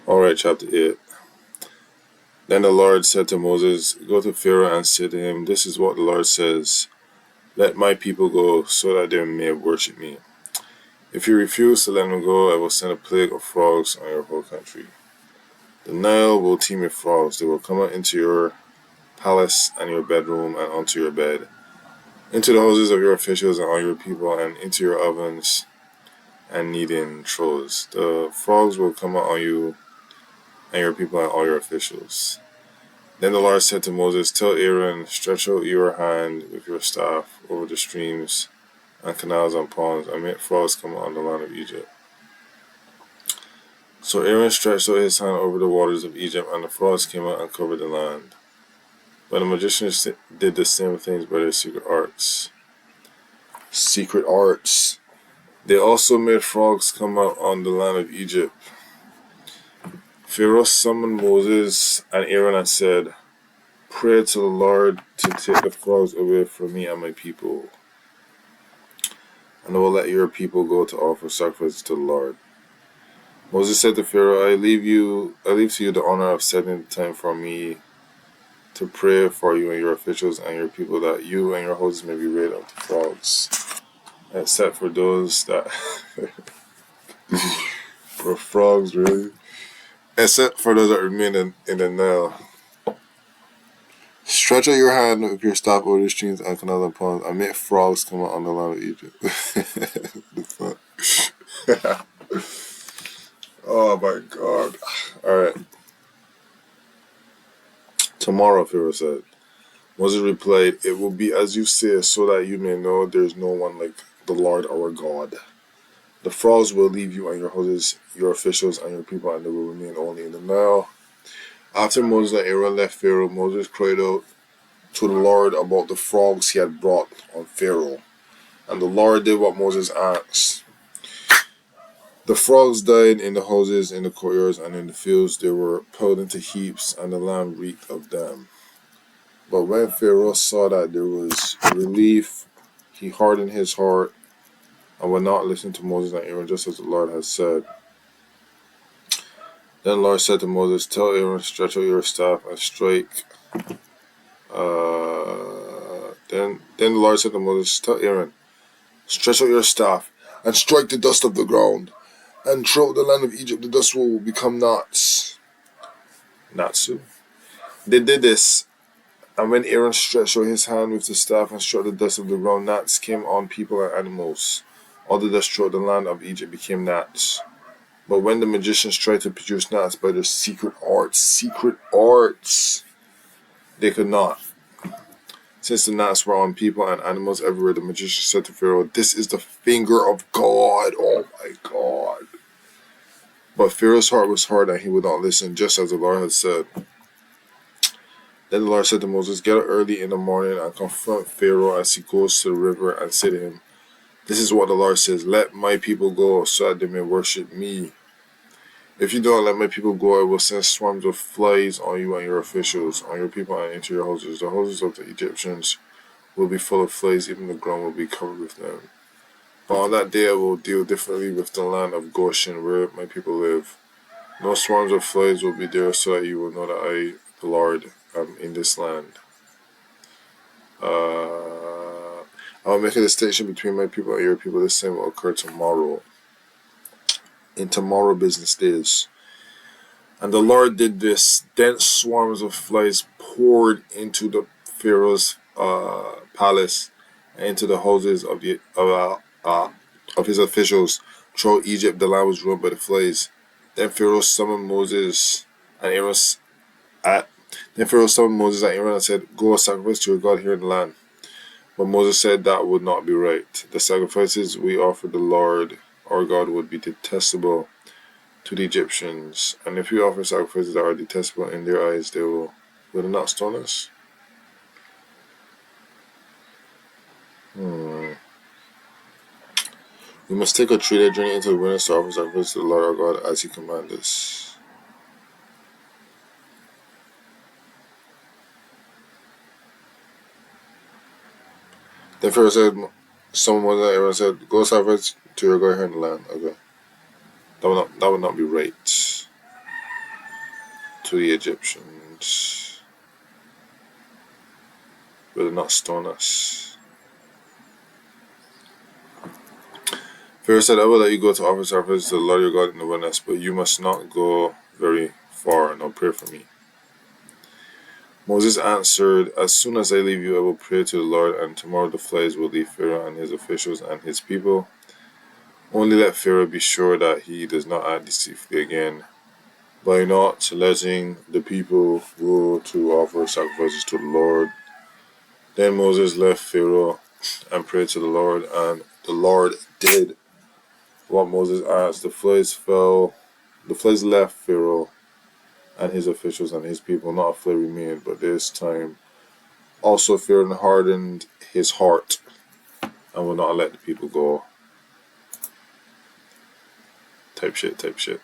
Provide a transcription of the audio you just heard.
Alright, chapter 8. Then the Lord said to Moses, Go to Pharaoh and say to him, This is what the Lord says, Let my people go, so that they may worship me. If you refuse to let them go, I will send a plague of frogs on your whole country. The Nile will teem with frogs. They will come out into your palace and your bedroom and onto your bed, into the houses of your officials and all your people, and into your ovens and kneading troughs. The frogs will come out on you and your people and all your officials. Then the Lord said to Moses, Tell Aaron, stretch out your hand with your staff over the streams and canals and ponds, and make frogs come out on the land of Egypt. So Aaron stretched out his hand over the waters of Egypt, and the frogs came out and covered the land. But the magicians did the same things by their secret arts. Secret arts. They also made frogs come out on the land of Egypt. Pharaoh summoned Moses and Aaron and said, Pray to the Lord to take the frogs away from me and my people, and I will let your people go to offer sacrifices to the Lord. Moses said to Pharaoh, I leave to you the honor of setting the time for me to pray for you and your officials and your people, that you and your hosts may be rid of the frogs, except for those that for frogs, really, except for those that remain in the Nile. Stretch out your hand with your staff over the streams and canals and ponds, and make frogs come out on the land of Egypt. The fuck? Oh my god. Alright. Tomorrow, Pharaoh said. Moses replied, It will be as you say, so that you may know there is no one like the Lord our God. The frogs will leave you and your houses, your officials, and your people, and they will remain only in the Nile. After Moses and Aaron left Pharaoh, Moses cried out to the Lord about the frogs he had brought on Pharaoh. And the Lord did what Moses asked. The frogs died in the houses, in the courtyards, and in the fields. They were piled into heaps, and the land reeked of them. But when Pharaoh saw that there was relief, he hardened his heart and would not listen to Moses and Aaron, just as the Lord had said. Then the Lord said to Moses, Tell Aaron, stretch out your staff and strike. Then the Lord said to Moses, Tell Aaron, stretch out your staff and strike the dust of the ground, and throughout the land of Egypt the dust will become knots. Natsu. They did this, and when Aaron stretched out his hand with the staff and struck the dust of the ground, gnats came on people and animals. All the dust throughout the land of Egypt became gnats. But when the magicians tried to produce gnats by their secret arts, they could not. Since the gnats were on people and animals everywhere, the magician said to Pharaoh, This is the finger of God. Oh my God. But Pharaoh's heart was hard and he would not listen, just as the Lord had said. Then the Lord said to Moses, Get up early in the morning and confront Pharaoh as he goes to the river, and say to him, This is what the Lord says, Let my people go, so that they may worship me. If you don't let my people go, I will send swarms of flies on you and your officials, on your people and into your houses. The houses of the Egyptians will be full of flies, even the ground will be covered with them. But on that day I will deal differently with the land of Goshen, where my people live. No swarms of flies will be there, so that you will know that I, the Lord, am in this land. I will make a distinction between my people and your people. The same will occur tomorrow, in tomorrow business days. And the Lord did this. Dense swarms of flies poured into the Pharaoh's palace and into the houses of his officials. Throughout Egypt, the land was ruined by the flies. Then Pharaoh summoned Moses and Aaron. Then Pharaoh summoned Moses and Aaron and said, Go sacrifice to your God here in the land. But Moses said that would not be right. The sacrifices we offer the Lord our God would be detestable to the Egyptians, and if we offer sacrifices that are detestable in their eyes, they will not stone us. We must take a 3-day journey into the wilderness to offer sacrifices to the Lord our God as he commanded us. Then Pharaoh said, someone was Aaron said, Go sacrifice to your God here in the land. Okay. That would not be right. to the Egyptians. Will not stone us. Pharaoh said, I will let you go to offer sacrifice to the Lord your God in the wilderness, but you must not go very far, nor pray for me. Moses answered, as soon as I leave you, I will pray to the Lord, and tomorrow the flies will leave Pharaoh and his officials and his people. Only let Pharaoh be sure that he does not act deceitfully again by not letting the people go to offer sacrifices to the Lord. Then Moses left Pharaoh and prayed to the Lord, and the Lord did what Moses asked. The flies left Pharaoh and his officials and his people. Not a fly remained, but this time also Pharaoh hardened his heart and will not let the people go. Type shit.